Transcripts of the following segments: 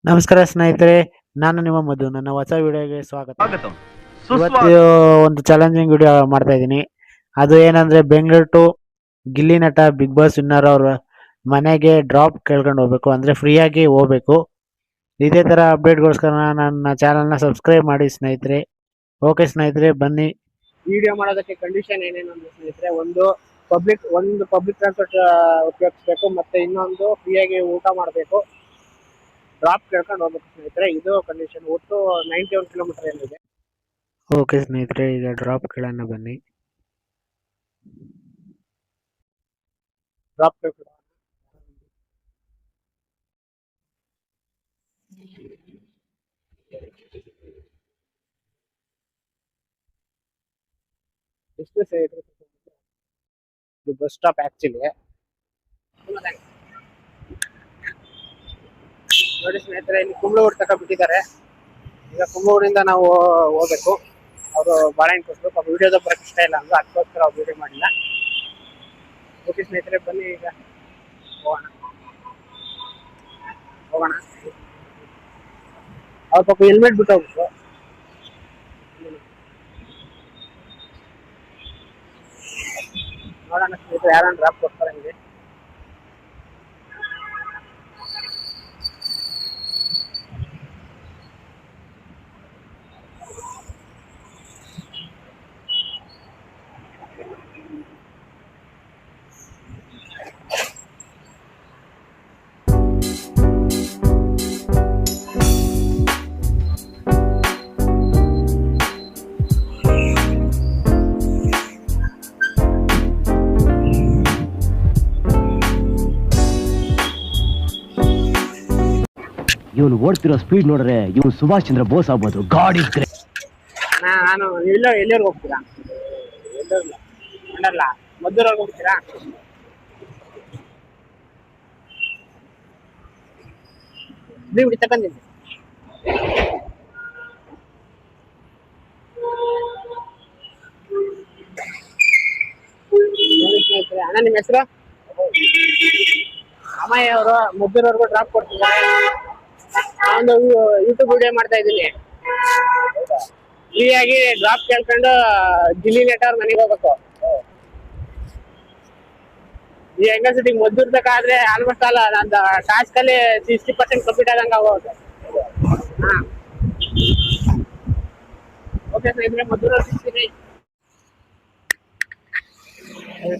ನಮಸ್ಕಾರ ಸ್ನೇಹಿತರೆ, ನಾನು ನಿಮ್ಮ ಮಧು. ನನ್ನ ಹೊಸ ವಿಡಿಯೋಗೆ ಸ್ವಾಗತ. ಇವತ್ತು ಒಂದು ಚಾಲೆಂಜಿಂಗ್ ವಿಡಿಯೋ ಮಾಡ್ತಾ ಇದ್ದೀನಿ. ಅದು ಏನಂದ್ರೆ, ಬೆಂಗಳೂರು ಟು ಗಿಲ್ಲಿ ನಟ ಬಿಗ್ ಬಾಸ್ ವಿನ್ನರ್ ಅವ್ರ ಮನೆಗೆ ಡ್ರಾಪ್ ಕೇಳ್ಕೊಂಡು ಹೋಗ್ಬೇಕು, ಅಂದ್ರೆ ಫ್ರೀಯಾಗಿ ಹೋಗ್ಬೇಕು. ಇದೇ ತರ ಅಪ್ಡೇಟ್ಗೋಸ್ಕರ ನನ್ನ ಚಾನಲ್ನ ಸಬ್ಸ್ಕ್ರೈಬ್ ಮಾಡಿ ಸ್ನೇಹಿತರೆ. ಓಕೆ ಸ್ನೇಹಿತರೆ, ಬನ್ನಿ. ವಿಡಿಯೋ ಮಾಡೋದಕ್ಕೆ ಕಂಡೀಷನ್ ಏನೇನು ಅಂದ್ರೆ ಸ್ನೇಹಿತರೆ, ಒಂದು ಪಬ್ಲಿಕ್ ಟ್ರಾನ್ಸ್ಪೋರ್ಟ್ ಉಪಯೋಗಿಸ್ಬೇಕು, ಮತ್ತೆ ಇನ್ನೊಂದು ಫ್ರೀಯಾಗಿ ಊಟ ಮಾಡಬೇಕು, ಡ್ರಾಪ್ ಕೇಳ್ಕೊಂಡು ಹೋಗ್ಬೇಕು ಸ್ನೇಹಿತರೆ. ಇದು ಕಂಡೀಷನ್. ಒಟ್ಟು 91 ಕಿಲೋಮೀಟರ್ ಏನಿದೆ. ಓಕೆ ಸ್ನೇಹಿತರೆ, ಈಗ ಡ್ರಾಪ್ ಕೇಳೋಣ ಬನ್ನಿ. ಡ್ರಾಪ್ ಕೇಳ್ಕೊಂಡು ಎಷ್ಟು ಸ್ನೇಹಿತರೆ, ಇದು ಬಸ್ ಸ್ಟಾಪ್ ಆಕ್ಚುಲಿ. ನೋಡಿ ಸ್ನೇಹಿತರೆ, ಇಲ್ಲಿ ಕುಂಬ್ಳೂರು ತಕ ಬಿಟ್ಟಿದ್ದಾರೆ. ಈಗ ಕುಂಬ್ಳೂರಿಂದ ನಾವು ಹೋಗ್ಬೇಕು. ಅವರು ಬಾಳೆಹಣ್ಣು ಕೊಟ್ಟರು. ಪಾಪ ವಿಡಿಯೋದ ಬರೋಕ್ಕೆ ಇಷ್ಟ ಇಲ್ಲ ಅಂದ್ರೆ ಅದಕ್ಕೋಸ್ಕರ ಅವ್ರು ವಿಡಿಯೋ ಮಾಡಿಲ್ಲ. ಓಕೆ ಸ್ನೇಹಿತರೆ, ಬನ್ನಿ ಈಗ ಹೋಗೋಣ. ಅವ್ರು ಪಾಪ ಹೆಲ್ಮೆಟ್ ಬಿಟ್ಟು ಹೋಗ್ಬೇಕು. ನೋಡೋಣ ಸ್ನೇಹಿತರೆ, ಯಾರನ್ನ ಡ್ರಾಪ್ ಕೊಡ್ತಾರೆ ಹಂಗೆ. ಇವನು ಓಡ್ತಿರೋ ಸ್ಪೀಡ್ ನೋಡ್ರೆ ಇವನು ಸುಭಾಷ್ ಚಂದ್ರ ಬೋಸ್ ಆಗ್ಬೋದು. ಗಾಡಿ ನಾನು ಎಲ್ಲರಿಗೂ ಹೋಗ್ತೀರಾ? ಎಲ್ಲಲ್ಲ ಮದ್ದೂರಿಗೆ ಹೋಗ್ತೀರಾ? ಬಿಡಿ ತಗೊಂಡಿದ್ದೆ. ಅಣ್ಣ, ನಿಮ್ಮ ಹೆಸರು? ಅಮ್ಮಯ್ಯ ಅವರು ಮದ್ದೂರವರೆಗೂ ಡ್ರಾಪ್ ಕೊಡ್ತಿದ್ದಾರೆ. ಒಂದು ಯೂಟ್ಯೂಬ್ ವಿಡಿಯೋ ಮಾಡ್ತಾ ಇದ್ದೀನಿ. ಫ್ರೀಯಾಗಿ ಡ್ರಾಪ್ ಕೇಳ್ಕೊಂಡು ಗಿಲ್ಲಿ ನಟ ಅವ್ರ ಮನೆಗೆ ಹೋಗ್ಬೇಕು. ಈ ಹೆಂಗಸಿಟಿಗೆ ಮದ್ದೂರ್ಬೇಕಾದ್ರೆ ಆಲ್ಮೋಸ್ಟ್ ಅಲ್ಲ ನಂದು ಟಾಸ್ಕ್ ಅಲ್ಲಿ 60% ಕಂಪ್ಲೀಟ್ ಆದಂಗೆ ಆಗೋದು. ಹಾ, ಓಕೆ ಸ್ನೇಹಿತರೆ, ಮದ್ದೂರಲ್ಲಿ ಸಿಗ್ತೀನಿ.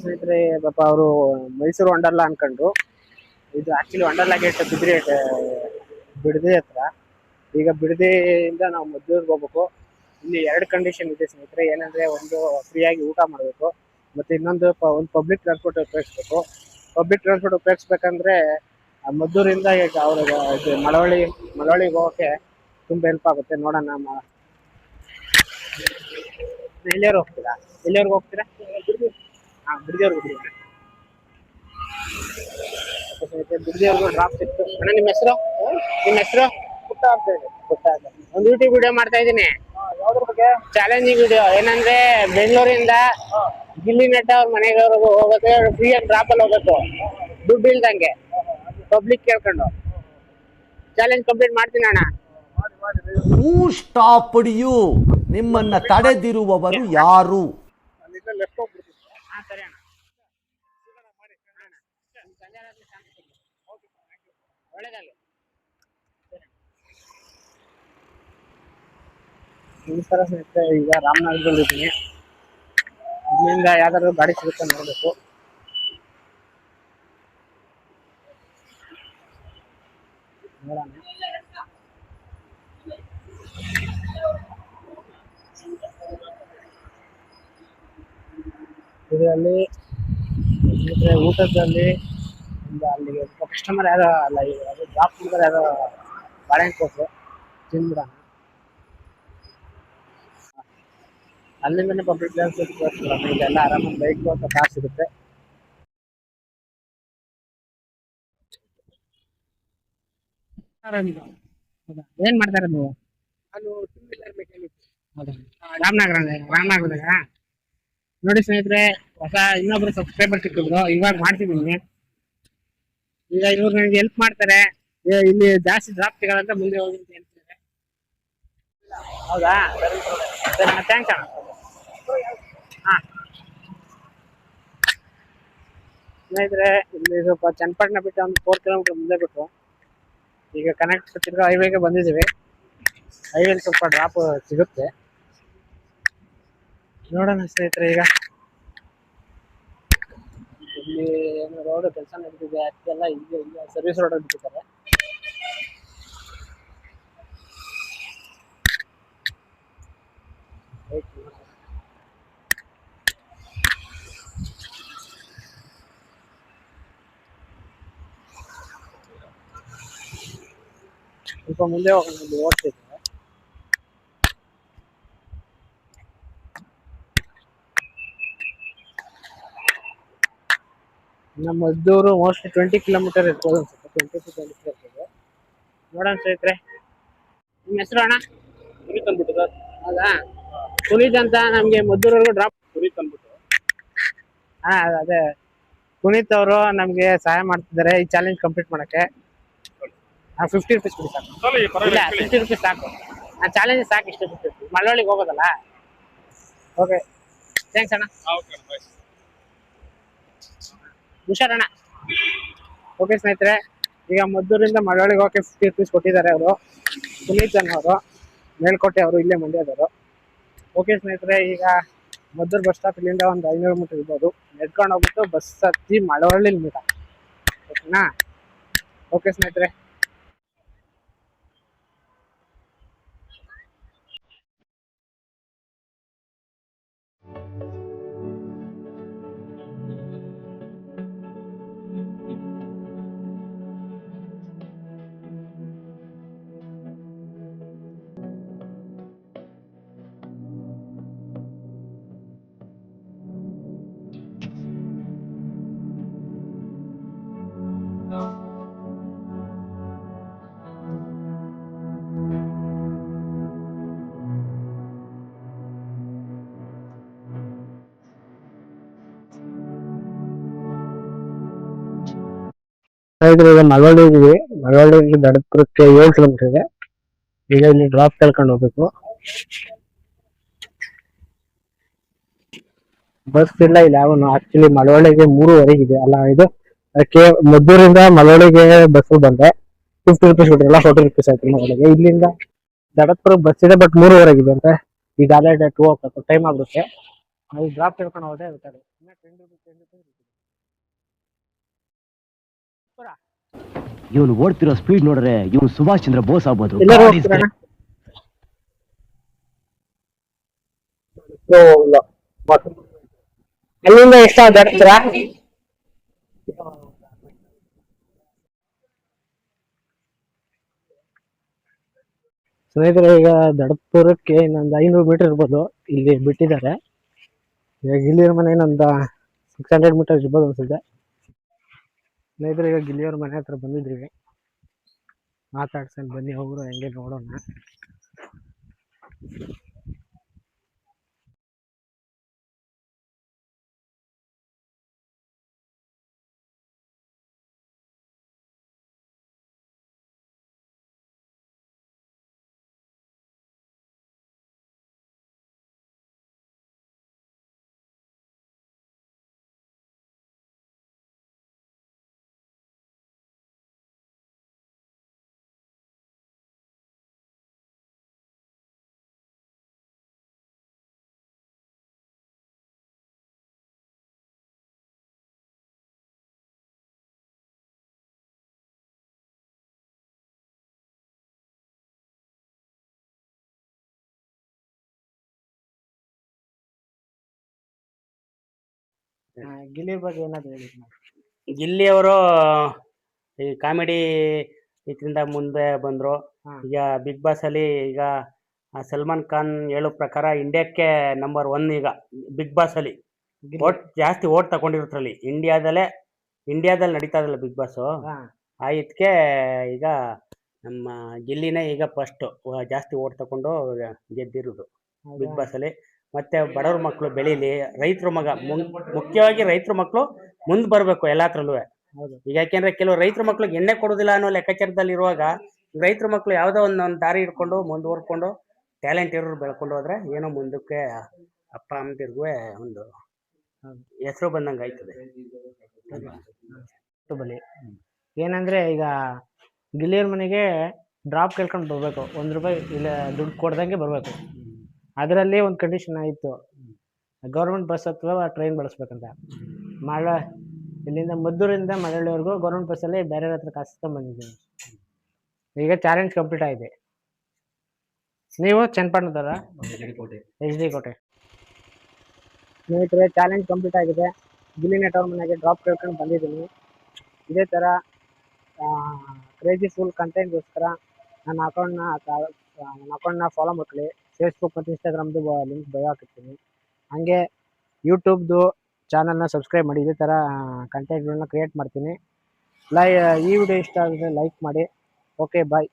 ಸ್ನೇಹಿತರೆ, ಪಾಪ ಅವರು ಮೈಸೂರು ವಂಡರ್ಲಾ ಅನ್ಕೊಂಡ್ರು. ಇದು ಆಕ್ಚುಲಿ ವಂಡರ್ಲಾ ಗೇಟ್ ಬಿಡದಿ ಹತ್ರ. ಈಗ ಬಿಡದಿಯಿಂದ ನಾವು ಮದ್ದೂರಿಗೆ ಹೋಗ್ಬೇಕು. ಇಲ್ಲಿ 2 ಕಂಡೀಷನ್ ಇದೆ ಸ್ನೇಹಿತರೆ. ಏನಂದ್ರೆ, ಒಂದು ಫ್ರೀಯಾಗಿ ಊಟ ಮಾಡಬೇಕು, ಮತ್ತೆ ಇನ್ನೊಂದು ಒಂದು ಪಬ್ಲಿಕ್ ಟ್ರಾನ್ಸ್ಪೋರ್ಟ್ ಉಪಯೋಗಿಸ್ಬೇಕು. ಪಬ್ಲಿಕ್ ಟ್ರಾನ್ಸ್ಪೋರ್ಟ್ ಉಪಯೋಗಿಸ್ಬೇಕಂದ್ರೆ ಮದ್ದೂರಿಂದ ಈಗ ಅವ್ರಿಗೆ ಮಳವಳ್ಳಿಗೆ ಹೋಗೋಕ್ಕೆ ತುಂಬ ಹೆಲ್ಪ್ ಆಗುತ್ತೆ. ನೋಡೋಣ, ಎಲ್ಲಿಯವ್ರು ಹೋಗ್ತೀರಾ? ಎಲ್ಲಿಯವ್ರಿಗೆ ಹೋಗ್ತೀರಾ? ಹಾಂ, ಬಿಡದಿಯವ್ರಿಗೆ ಬಿಡದಿಯವ್ರಿಗೂ ಡ್ರಾಪ್ ಸಿಕ್ತು. ಅಣ್ಣ, ನಿಮ್ಮ ಹೆಸರು? ಪುಟ್ಟ ಅಂತ ಹೇಳಿ. ಒಂದು ಯೂಟ್ಯೂಬ್ ವಿಡಿಯೋ ಮಾಡ್ತಾ ಇದ್ದೀನಿ. ಯಾವ್ದ್ರ ಬಗ್ಗೆ? Challenging video. ಏನಂದ್ರೆ, ಬೆಂಗಳೂರಿಂದ ಗಿಲ್ಲಿ ನಟ ಅವ್ರ ಮನೆಗೆ ಹೋಗೋಕೆ ಫ್ರೀಯಾಗಿ ಡ್ರಾಪ್ ಅಲ್ಲಿ ಹೋಗ್ಬೇಕು, ದುಡ್ಡು ಇಲ್ದಂಗೆ, ಪಬ್ಲಿಕ್ ಕೇಳ್ಕೊಂಡು. ಚಾಲೆಂಜ್ ಕಂಪ್ಲೀಟ್ ಮಾಡ್ತೀನಿ ಅಣ್ಣ. ಹೂ ಸ್ಟಾಪ್ಡ್ ಯು? ನಿಮ್ಮನ್ನ ತಡೆದಿರುವವರು ಯಾರು? ಸರಿ ಅಣ್ಣ, ಒಳ್ಳೇದಾಗಲಿ. ನಮಸ್ಕಾರ ಸ್ನೇಹಿತರೆ, ಈಗ ರಾಮನಗರದಲ್ಲಿ ಇದ್ದೀನಿ. ಇಲ್ಲಿಂದ ಯಾವ್ದಾದ್ರು ಗಾಡಿ ಸಿಗುತ್ತೆ ನೋಡ್ಬೇಕು. ನೋಡೋಣ. ಇದರಲ್ಲಿ ಊಟದಲ್ಲಿ ಒಂದು ಅಲ್ಲಿಗೆ ಕಸ್ಟಮರ್ ಯಾರೋ ಅಲ್ಲ, ಅದು ಜಾಬ್ ಮಾಡಿದ್ರೆ ಯಾರೋ ಬಾಳೆಹಣ್ಣು ಕೊಟ್ಟರು, ತಿಂದ್ಬಿಡೋಣ. ಅಲ್ಲಿಂದನೇ ಪಬ್ಲಿಕ್ ಟ್ರಾನ್ಸ್ಪೋರ್ಟ್ ಇದೆಲ್ಲ ಆರಾಮಾಗಿ ಬೈಕ್ ಅಥವಾ ಕಾರ್ ಸಿಗುತ್ತೆ. ಏನ್ ಮಾಡ್ತಾರ ನೀವು? ನಾನು 2 ವೀಲರ್ ಮೆಕ್ಯಾನಿಕ್. ರಾಮನಗರದಾಗ ನೋಡಿ ಸ್ನೇಹಿತರೆ, ಹೊಸ ಇನ್ನೊಬ್ರು ಸಬ್ಸ್ಕ್ರೈಬರ್ ಸಿಕ್ಕಿದ್ರು, ಇವಾಗ ಮಾಡ್ತಿದ್ದೀನಿ. ಈಗ ಇವ್ರು ನನಗೆ ಹೆಲ್ಪ್ ಮಾಡ್ತಾರೆ, ಇಲ್ಲಿ ಜಾಸ್ತಿ ಡ್ರಾಪ್ ಸಿಗಲ್ಲ ಮುಂದೆ ಹೋಗಿ ಅಂತ ಹೇಳ್ತಾರೆ. ಹೌದಾ, ಸರಿ ಅಣ್ಣ, ಥ್ಯಾಂಕ್ಸ್ ಅಣ್ಣ. ಹಾಂ ಸ್ನೇಹಿತರೆ, ಇಲ್ಲಿ ಸ್ವಲ್ಪ ಚನ್ನಪಟ್ಟಣ ಬಿಟ್ಟು ಒಂದು 4 ಕಿಲೋಮೀಟರ್ ಮುಂದೆ ಬಿಟ್ಟು ಈಗ ಕನೆಕ್ಟ್ ತಿರ್ಗಾ ಹೈವೇಗೆ ಬಂದಿದ್ದೀವಿ. ಹೈವೇಲಿ ಸ್ವಲ್ಪ ಡ್ರಾಪ್ ಸಿಗುತ್ತೆ, ನೋಡೋಣ ಸ್ನೇಹಿತರೆ. ಈಗ ಇಲ್ಲಿ ಏನು ರೋಡ್ ಕೆಲಸ ನಡೀತಿದೆ, ಅದಕ್ಕೆಲ್ಲ ಇಲ್ಲಿ ಸರ್ವಿಸ್ ರೋಡ್ ಬಿಟ್ಟಿದ್ದಾರೆ. ಸ್ವಲ್ಪ ಮುಂದೆ ಹೋಗೋಣ, ಇಲ್ಲಿ ಓಡ್ತಿದ್ದೆ. ನಮ್ಮ ಮದ್ದೂರು ಮೋಸ್ಟ್ಲಿ 20 ಕಿಲೋಮೀಟರ್ ಇರ್ಬೋದು ಅನ್ಸುತ್ತೆ, 20 to 25 ಇರ್ಬೋದು. ನೋಡೋಣ ಸ್ನೇಹಿತರೆ. ನಿಮ್ಮ ಹೆಸರು ಅಣ್ಣ? ಪುನೀತ್ ಅಂದ್ಬಿಟ್ಟು ಸರ್. ಹೌದಾ, ಪುನೀತ್ ಅಂತ ನಮಗೆ ಮದ್ದೂರವರೆಗೂ ಡ್ರಾಪ್. ಪುನೀತ್ ಅಂದ್ಬಿಟ್ಟು. ಹಾಂ, ಅದೇ ಪುನೀತ್ ಅವರು ನಮಗೆ ಸಹಾಯ ಮಾಡ್ತಿದ್ದಾರೆ ಈ ಚಾಲೆಂಜ್ ಕಂಪ್ಲೀಟ್ ಮಾಡೋಕ್ಕೆ. 50 ರೂಪೀಸ್ ಕೊಡಿ ಸಾಕು. ಇಲ್ಲ, 50 ರೂಪೀಸ್ ಸಾಕು. ಆ ಚಾಲೆಂಜ್ ಸಾಕು, ಇಷ್ಟು 50 ರೂಪೀಸ್. ಮಳವಳ್ಳಿಗೆ ಹೋಗೋದಲ್ಲ. ಓಕೆ, ಥ್ಯಾಂಕ್ಸ್ ಅಣ್ಣ. ಹುಷಾರಣ್ಣ. ಓಕೆ ಸ್ನೇಹಿತರೆ, ಈಗ ಮದ್ದೂರಿಂದ ಮಳವಳ್ಳಿಗೆ ಹೋಗಕ್ಕೆ 50 ರೂಪೀಸ್ ಕೊಟ್ಟಿದ್ದಾರೆ ಅವರು, ಪುನೀತ್ ಅನ್ನೋರು, ಮೇಲ್ಕೋಟೆ ಅವರು, ಇಲ್ಲೇ ಮಂಡ್ಯದವರು. ಓಕೆ ಸ್ನೇಹಿತರೆ, ಈಗ ಮದ್ದೂರು ಬಸ್ ಸ್ಟಾಪ್ ಇಲ್ಲಿಂದ ಒಂದು 500 ಮೀಟರ್ ಇರ್ಬೋದು. ನೆಡ್ಕೊಂಡು ಹೋಗ್ಬಿಟ್ಟು ಬಸ್ ಹತ್ತಿ ಮಳವಳ್ಳಿ ಮೀಟ. ಓಕೆನಾ? ಓಕೆ ಸ್ನೇಹಿತರೆ. ಈಗ ಮಳವಳ್ಳಿ ಇದೀವಿ. ಮಳವಳ್ಳಿ ದಡಪುರಕ್ಕೆ 7 ಕಿಲೋಮೀಟರ್ ಇದೆ. ಈಗ ಇಲ್ಲಿ ಡ್ರಾಪ್ ಕೇಳ್ಕೊಂಡು ಹೋಗ್ಬೇಕು. ಬಸ್ ಇಲ್ಲ ಇಲ್ಲಿ ಯಾವನು. ಆಕ್ಚುಲಿ ಮಳವಳ್ಳಿಗೆ 3:15 ಇದೆ ಅಲ್ಲ, ಇದು ಅದಕ್ಕೆ ಮದ್ದೂರಿಂದ ಮಳವಳ್ಳಿಗೆ ಬಸ್ ಬಂದೆ 50 ರೂಪೀಸ್ ಕೊಟ್ಟಿರಲ್ಲ, 40 ರೂಪೀಸ್ ಆಯ್ತು ಮಳವಳ್ಳಿಗೆ. ಇಲ್ಲಿಂದ ದಡಪುರಕ್ಕೆ ಬಸ್ ಇದೆ, ಬಟ್ 3:15 ಇದೆ ಅಂತ. ಈಗ ಅಲ್ಲೇ 2 o'clock ಟೈಮ್ ಆಗುತ್ತೆ. ಅಲ್ಲಿ ಡ್ರಾಪ್ ಕೇಳ್ಕೊಂಡು ಹೋದ್ರೆ ಗೊತ್ತಾಗುತ್ತೆ. ಇವನು ಓಡ್ತಿರೋ ಸ್ಪೀಡ್ ನೋಡ್ರೆ ಇವನು ಸುಭಾಷ್ ಚಂದ್ರ ಬೋಸ್ ಆಗ್ಬೋದು. ಅಲ್ಲಿಂದ ಎಷ್ಟ ದಡತ್ರ? ಸ್ನೇಹಿತರೆ, ಈಗ ದಡಪುರಕ್ಕೆ ಇನ್ನೊಂದು 500 ಮೀಟರ್ ಇರ್ಬೋದು. ಇಲ್ಲಿ ಬಿಟ್ಟಿದ್ದಾರೆ. ಈಗ ಗಿಲ್ಲಿಯವ್ರ ಮನೆ ಇನ್ನೊಂದು 600 ಮೀಟರ್ ಇರ್ಬೋದು ಅನ್ಸುತ್ತೆ. ಸ್ನೇಹಿತರೆ, ಈಗ ಗಿಲ್ಲಿಯವ್ರ ಮನೆ ಹತ್ರ ಬಂದಿದ್ದೀವಿ. ಮಾತಾಡ್ಸನ್ ಬನ್ನಿ, ಅವರು ಹೆಂಗೆ ನೋಡೋಣ. ಗಿಲ್ಲಿ ಬಗ್ಗೆ ಏನಾದ್ರು ಹೇಳಿ. ಗಿಲ್ಲಿ ಅವರು ಈ ಕಾಮಿಡಿ ಇದರಿಂದ ಮುಂದೆ ಬಂದ್ರು. ಈಗ ಬಿಗ್ ಬಾಸ್ ಅಲ್ಲಿ ಈಗ ಸಲ್ಮಾನ್ ಖಾನ್ ಹೇಳೋ ಪ್ರಕಾರ ಇಂಡಿಯಾಕ್ಕೆ ನಂಬರ್ 1 ಈಗ ಬಿಗ್ ಬಾಸ್ ಅಲ್ಲಿ ಓಟ್ ಜಾಸ್ತಿ ಓಟ್ ತಗೊಂಡಿರುತ್ತಲ್ಲಿ. ಇಂಡಿಯಾದಲ್ಲಿ ನಡೀತಾ ಇದಲ್ಲ ಬಿಗ್ ಬಾಸ್, ಆ ಇದಕ್ಕೆ ಈಗ ನಮ್ಮ ಗಿಲ್ಲಿನೇ ಈಗ ಫಸ್ಟ್ ಜಾಸ್ತಿ ಓಟ್ ತಗೊಂಡು ಗೆದ್ದಿರೋದು ಬಿಗ್ ಬಾಸ್ ಅಲ್ಲಿ. ಮತ್ತೆ ಬಡವ್ರ ಮಕ್ಕಳು ಬೆಳೀಲಿ, ರೈತರ ಮಗ ಮುಖ್ಯವಾಗಿ ರೈತರ ಮಕ್ಕಳು ಮುಂದೆ ಬರಬೇಕು ಎಲ್ಲಾತ್ರಲ್ಲೂ. ಈಗ ಯಾಕೆಂದ್ರೆ ಕೆಲವು ರೈತರ ಮಕ್ಳಿಗೆ ಎಣ್ಣೆ ಕೊಡೋದಿಲ್ಲ ಅನ್ನೋ ಲೆಕ್ಕಾಚಾರದಲ್ಲಿ ಇರುವಾಗ ರೈತರ ಮಕ್ಕಳು ಯಾವುದೋ ಒಂದು ದಾರಿ ಹಿಡ್ಕೊಂಡು ಮುಂದುವರ್ಕೊಂಡು ಟ್ಯಾಲೆಂಟ್ ಇರೋರು ಬೆಳ್ಕೊಂಡು ಹೋದ್ರೆ ಏನೋ ಮುಂದಕ್ಕೆ ಅಪ್ಪ ಅಮ್ಮದಿರ್ಗೂ ಒಂದು ಹೆಸರು ಬಂದಂಗೆ ಆಯ್ತದೆ. ಬಲಿ ಏನಂದ್ರೆ ಈಗ ಗಿಲ್ಲಿಯವ್ರ ಮನೆಗೆ ಡ್ರಾಪ್ ಕೇಳ್ಕೊಂಡು ಬರ್ಬೇಕು, ₹1 ಇಲ್ಲ ದುಡ್ಡು ಕೊಡ್ದಂಗೆ ಬರ್ಬೇಕು. ಅದರಲ್ಲಿ ಒಂದು ಕಂಡೀಷನ್ ಆಯಿತು, ಗೌರ್ಮೆಂಟ್ ಬಸ್ ಅಥವಾ ಟ್ರೈನ್ ಬಳಸ್ಬೇಕಂತ. ಇಲ್ಲಿಂದ ಮದ್ದೂರಿಂದ ಮಳವಳ್ಳಿವರೆಗೂ ಗೌರ್ಮೆಂಟ್ ಬಸ್ಸಲ್ಲಿ ಬೇರೆ ಹತ್ರ ಕಾಸ್ಕೊಂಡ್ ಬಂದಿದ್ದೀನಿ. ಈಗ ಚಾಲೆಂಜ್ ಕಂಪ್ಲೀಟ್ ಆಗಿದೆ. ನೀವು ಚನ್ನಪಟ್ಟಣದವರ? HD ಕೋಟೆ. ಸ್ನೇಹಿತರೆ, ಚಾಲೆಂಜ್ ಕಂಪ್ಲೀಟ್ ಆಗಿದೆ. ಗಿಲ್ಲಿ ನಟ ಅವ್ರ ಮನೆಗೆ ಡ್ರಾಪ್ ಕೇಳ್ಕೊಂಡು ಬಂದಿದ್ದೀನಿ. ಇದೇ ಥರ ಕ್ರೇಜಿ ಫುಲ್ ಕಂಟೆಂಟ್ಗೋಸ್ಕರ ನನ್ನ ಅಕೌಂಟ್ನ ಫಾಲೋ ಮಾಡ್ಕೊಳ್ಳಿ. ಫೇಸ್ಬುಕ್ ಮತ್ತು ಇನ್ಸ್ಟಾಗ್ರಾಮ್ದು ಲಿಂಕ್ ಬಯೋ ಹಾಕಿರ್ತೀನಿ. ಹಾಗೆ ಯೂಟ್ಯೂಬ್ದು ಚಾನಲ್ನ ಸಬ್ಸ್ಕ್ರೈಬ್ ಮಾಡಿ. ಇದೇ ಥರ ಕಂಟೆಂಟ್ಗಳನ್ನ ಕ್ರಿಯೇಟ್ ಮಾಡ್ತೀನಿ. ಈ ವಿಡಿಯೋ ಇಷ್ಟ ಆದರೆ ಲೈಕ್ ಮಾಡಿ. ಓಕೆ, ಬಾಯ್.